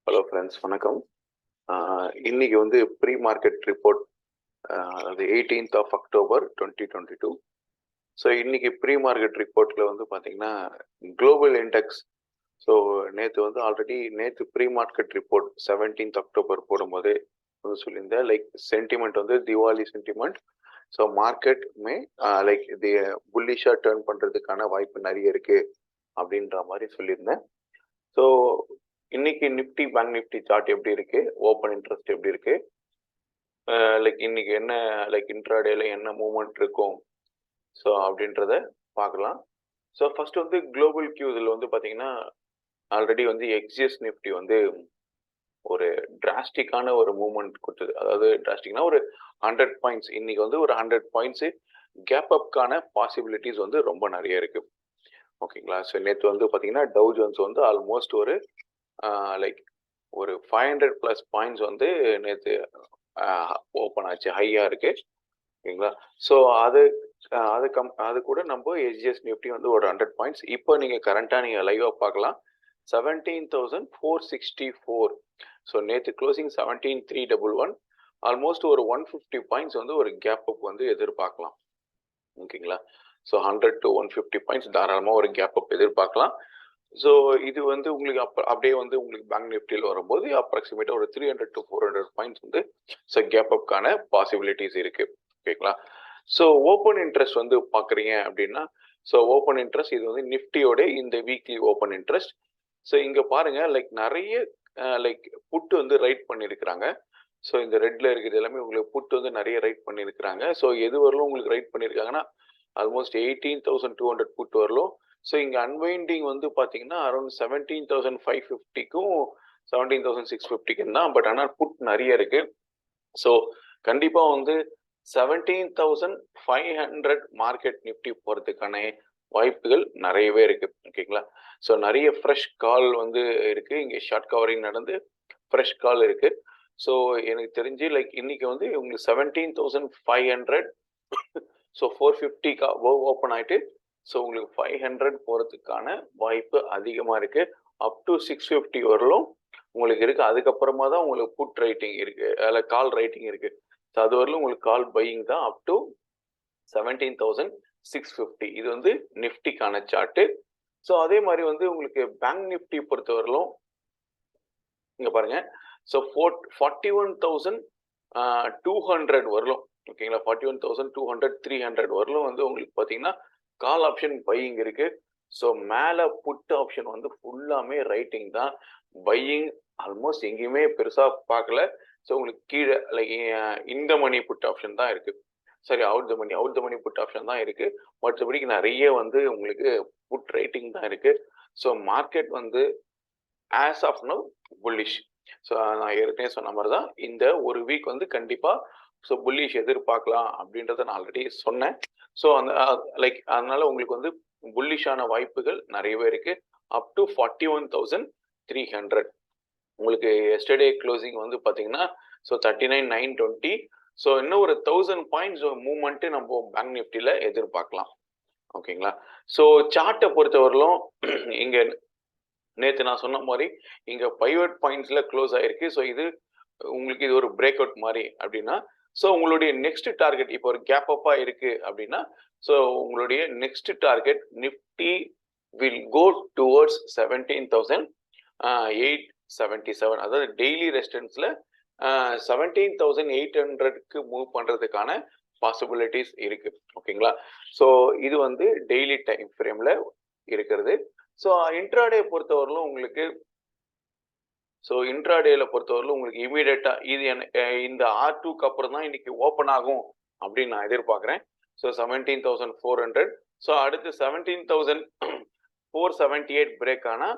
Hello friends, வணக்கம். இன்னைக்கு வந்து ப்ரீ மார்க்கெட் ரிப்போர்ட், அது 18th of October 2022. ஸோ இன்னைக்கு ப்ரீ மார்க்கெட் ரிப்போர்ட்டில் வந்து பார்த்தீங்கன்னா குளோபல் இண்டெக்ஸ். ஸோ நேற்று pre market report 17th October போடும்போதே வந்து சொல்லியிருந்தேன், லைக் சென்டிமெண்ட் வந்து திவாலி சென்டிமெண்ட். ஸோ மார்க்கெட்டுமே லைக் இது புல்லிஷாக டேர்ன் பண்ணுறதுக்கான வாய்ப்பு நிறைய இருக்குது அப்படின்ற மாதிரி சொல்லியிருந்தேன். ஸோ இன்னைக்கு நிஃப்டி பேங்க் நிஃப்டி சார்ட் எப்படி இருக்கு, ஓப்பன் இன்ட்ரெஸ்ட் எப்படி இருக்கு, லைக் இன்னைக்கு என்ன லைக் இன்ட்ராடேல என்ன மூவ்மெண்ட் இருக்கும், ஸோ அப்படின்றத பார்க்கலாம். ஸோ ஃபர்ஸ்ட் வந்து குளோபல் கியூ இதில் வந்து பார்த்தீங்கன்னா ஆல்ரெடி வந்து எக்ஸிஎஸ் நிஃப்டி வந்து ஒரு டிராஸ்டிக்கான ஒரு மூவ்மெண்ட் கொடுத்தது. அதாவது டிராஸ்டிக்னா ஒரு 100 பாயிண்ட்ஸ், இன்னைக்கு வந்து ஒரு 100 பாயிண்ட்ஸ் கேப் அப்கான பாசிபிலிட்டிஸ் வந்து ரொம்ப நிறைய இருக்கு. ஓகேங்களா. ஸோ நேற்று வந்து பார்த்தீங்கன்னா டவ் ஜோன்ஸ் வந்து ஆல்மோஸ்ட் ஒரு லைக் ஒரு 500+ பாயிண்ட்ஸ் வந்து நேற்று ஓப்பன் ஆச்சு, ஹையாக இருக்கு. ஓகேங்களா. ஸோ அது கூட நம்ம எஸ்ஜிஎஸ் நிஃப்டி வந்து ஒரு 100 பாயிண்ட்ஸ். இப்போ நீங்கள் கரண்டாக நீங்கள் லைவாக பார்க்கலாம் 17,464. ஸோ நேற்று க்ளோசிங் 17,311. ஆல்மோஸ்ட் ஒரு 150 பாயிண்ட்ஸ் வந்து ஒரு கேப் அப் வந்து எதிர்பார்க்கலாம். ஓகேங்களா. ஸோ 100 to 150 பாயிண்ட்ஸ் தாராளமாக ஒரு கேப் அப் எதிர்பார்க்கலாம். ஸோ இது வந்து உங்களுக்கு அப்படியே வந்து உங்களுக்கு பேங்க் நிஃப்டியில் வரும்போது அப்ராக்சிமேட்டாக ஒரு 300 to 400 பாயிண்ட்ஸ் வந்து ஸோ கேப் அப்கான பாசிபிலிட்டிஸ் இருக்கு. ஓகேங்களா. ஸோ ஓப்பன் இன்ட்ரெஸ்ட் வந்து பார்க்குறீங்க அப்படின்னா, ஸோ ஓப்பன் இன்ட்ரெஸ்ட் இது வந்து நிஃப்டியோட இந்த வீக்லி ஓப்பன் இன்ட்ரெஸ்ட். ஸோ இங்கே பாருங்க, லைக் நிறைய லைக் புட்டு வந்து ரைட் பண்ணியிருக்கிறாங்க. ஸோ இந்த ரெட்ல இருக்கிறது எல்லாமே உங்களுக்கு புட்டு வந்து நிறைய ரைட் பண்ணியிருக்கிறாங்க. ஸோ எது வரலும் உங்களுக்கு ரைட் பண்ணியிருக்காங்கன்னா ஆல்மோஸ்ட் 18,200 புட்டு வரலும். ஸோ இங்கே அன்வைண்டிங் வந்து பார்த்தீங்கன்னா அரௌண்ட் 17,550க்கும் 17,650க்கும் தான். பட் ஆனால் புட் நிறைய இருக்கு. ஸோ கண்டிப்பாக வந்து 17,500 மார்க்கெட் நிஃப்டி போகிறதுக்கான வாய்ப்புகள் நிறையவே இருக்கு. ஓகேங்களா. ஸோ நிறைய ஃப்ரெஷ் கால் வந்து இருக்கு. இங்கே ஷார்ட் கவரிங் நடந்து ஃப்ரெஷ் கால் இருக்கு. ஸோ எனக்கு தெரிஞ்சு லைக் இன்னைக்கு வந்து உங்களுக்கு 17,500 ஸோ 450 ஓப்பன் ஆயிட்டு ஸோ உங்களுக்கு 500 போகிறதுக்கான வாய்ப்பு அதிகமாக இருக்கு. அப் டு 650 வரலும் உங்களுக்கு இருக்கு. அதுக்கப்புறமா தான் உங்களுக்கு புட் ரைட்டிங் இருக்கு, அதில் கால் ரைட்டிங் இருக்கு. ஸோ அது வரலும் உங்களுக்கு கால் பையிங் தான் அப் டு 17,650. இது வந்து நிஃப்டிக்கான சார்ட்டு. ஸோ அதே மாதிரி வந்து உங்களுக்கு பேங்க் நிஃப்டி பொறுத்தவரையிலும் இங்க பாருங்க, ஸோ 41,200 வரலும். ஓகேங்களா. 41,200 300 வரலும் வந்து உங்களுக்கு பார்த்தீங்கன்னா கால் ஆப்ஷன் பையிங் இருக்கு. ஸோ மேலே புட் ஆப்ஷன் வந்து ஃபுல்லாமே ரைட்டிங் தான். பையிங் ஆல்மோஸ்ட் எங்கேயுமே பெருசாக பார்க்கல. ஸோ உங்களுக்கு கீழே லைக் இந்த மணி புட் ஆப்ஷன் தான் இருக்கு. சரி, out the money put option தான் இருக்கு. மற்றபடிக்கு நிறைய வந்து உங்களுக்கு புட் ரைட்டிங் தான் இருக்கு. ஸோ மார்க்கெட் வந்து as of now bullish. So நான் ஏற்கனவே சொன்ன மாதிரி தான் இந்த ஒரு வீக் வந்து கண்டிப்பாக ஸோ புல்லிஷ் எதிர்பார்க்கலாம் அப்படின்றத நான் ஆல்ரெடி சொன்னேன். ஸோ அந்த லைக் அதனால உங்களுக்கு வந்து புல்லிஷான வாய்ப்புகள் நிறையவே இருக்கு. Up to 41,300. உங்களுக்கு எஸ்டர்டே க்ளோசிங் வந்து பார்த்தீங்கன்னா ஸோ 39,920. ஸோ இன்னும் ஒரு 1000 பாயிண்ட்ஸ் மூவ்மெண்ட்டு நம்ம பேங்க் நிஃப்டியில் எதிர்பார்க்கலாம். ஓகேங்களா. ஸோ சார்ட்டை பொறுத்தவரையிலும் இங்கே நேற்று நான் சொன்ன மாதிரி இங்கே பைவட் பாயிண்ட்ஸில் க்ளோஸ் ஆயிருக்கு. ஸோ இது உங்களுக்கு இது ஒரு பிரேக் அவுட் மாதிரி அப்படின்னா, ஸோ உங்களுடைய நெக்ஸ்ட் டார்கெட் இப்போ ஒரு கேப் அப்பாக இருக்கு அப்படின்னா, ஸோ உங்களுடைய next target Nifty will go towards 17,877. அதாவது டெய்லி ரெசிஸ்டன்ஸ்ல 17,800க்கு மூவ் பண்றதுக்கான பாசிபிலிட்டிஸ் இருக்கு. ஓகேங்களா. ஸோ இது வந்து டெய்லி டைம் ஃப்ரேம்ல இருக்கிறது. ஸோ இன்ட்ராடே பொறுத்தவரையிலும் உங்களுக்கு உங்களுக்கு இமீடியட்டா இது இந்த R2க்கு அப்புறம் தான் இன்னைக்கு ஓப்பன் ஆகும் அப்படின்னு நான் எதிர்பார்க்குறேன். ஸோ 17,400. ஸோ அடுத்து 17,478 பிரேக் ஆனால்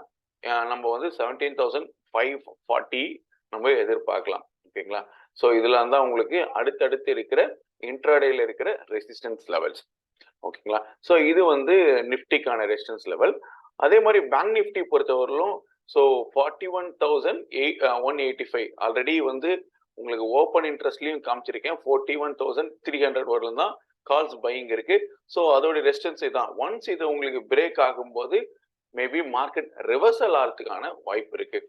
நம்ம வந்து 17,540 நம்ம எதிர்பார்க்கலாம். ஓகேங்களா. ஸோ இதெல்லாம் தான் உங்களுக்கு அடுத்தடுத்து இருக்கிற இன்ட்ராடேல இருக்கிற ரெசிஸ்டன்ஸ் லெவல்ஸ். ஓகேங்களா. ஸோ இது வந்து நிஃப்டிக்கான ரெசிஸ்டன்ஸ் லெவல். அதே மாதிரி பேங்க் நிஃப்டி பொறுத்தவரையிலும் ஸோ 41,185 ஆல்ரெடி வந்து உங்களுக்கு ஓப்பன் இன்ட்ரெஸ்ட்லையும் காமிச்சிருக்கேன். 41,300 வரலும் தான் கால்ஸ் பையிங் இருக்கு. ஸோ அதோட ரெசிஸ்டன்ஸ் தான். ஒன்ஸ் இது உங்களுக்கு பிரேக் ஆகும்போது மேபி மார்க்கெட் ரிவர்சல் ஆகிறதுக்கான வாய்ப்பு இருக்கு.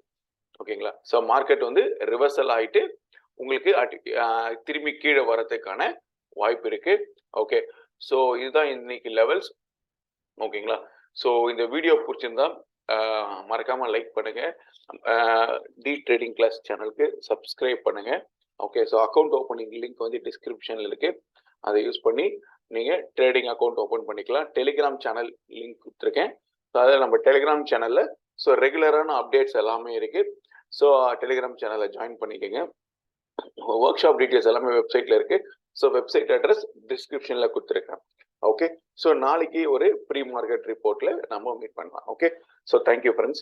ஓகேங்களா. ஸோ மார்க்கெட் வந்து ரிவர்சல் ஆயிட்டு உங்களுக்கு திரும்பி கீழே வரதுக்கான வாய்ப்பு இருக்கு. ஓகே, ஸோ இதுதான் இன்னைக்கு லெவல்ஸ். ஓகேங்களா. ஸோ இந்த வீடியோ பிடிச்சிருந்தா மறக்காம லைக் பண்ணுங்க. டி ட்ரேடிங் கிளாஸ் சேனலுக்கு சப்ஸ்கிரைப் பண்ணுங்க. Okay, so account opening link வந்து டிஸ்கிரிப்ஷன்ல இருக்கு. அதை யூஸ் பண்ணி நீங்க ட்ரேடிங் அக்கௌண்ட் ஓப்பன் பண்ணிக்கலாம். டெலிகிராம் சேனல் லிங்க் கொடுத்துருக்கேன். ஸோ அதில் நம்ம டெலிகிராம் சேனல்ல ஸோ ரெகுலரான அப்டேட்ஸ் எல்லாமே இருக்கு. ஸோ டெலிகிராம் சேனலை ஜாயின் பண்ணிக்கோங்க. ஒர்க் ஷாப் டீட்டெயில்ஸ் எல்லாமே வெப்சைட்ல இருக்கு. ஸோ வெப்சைட் அட்ரஸ் டிஸ்கிரிப்ஷன்ல கொடுத்துருக்கேன். ஓகே, ஸோ நாளைக்கு ஒரு ப்ரீ மார்க்கெட் ரிப்போர்ட்ல நம்ம மீட் பண்ணலாம். Okay, so thank you friends.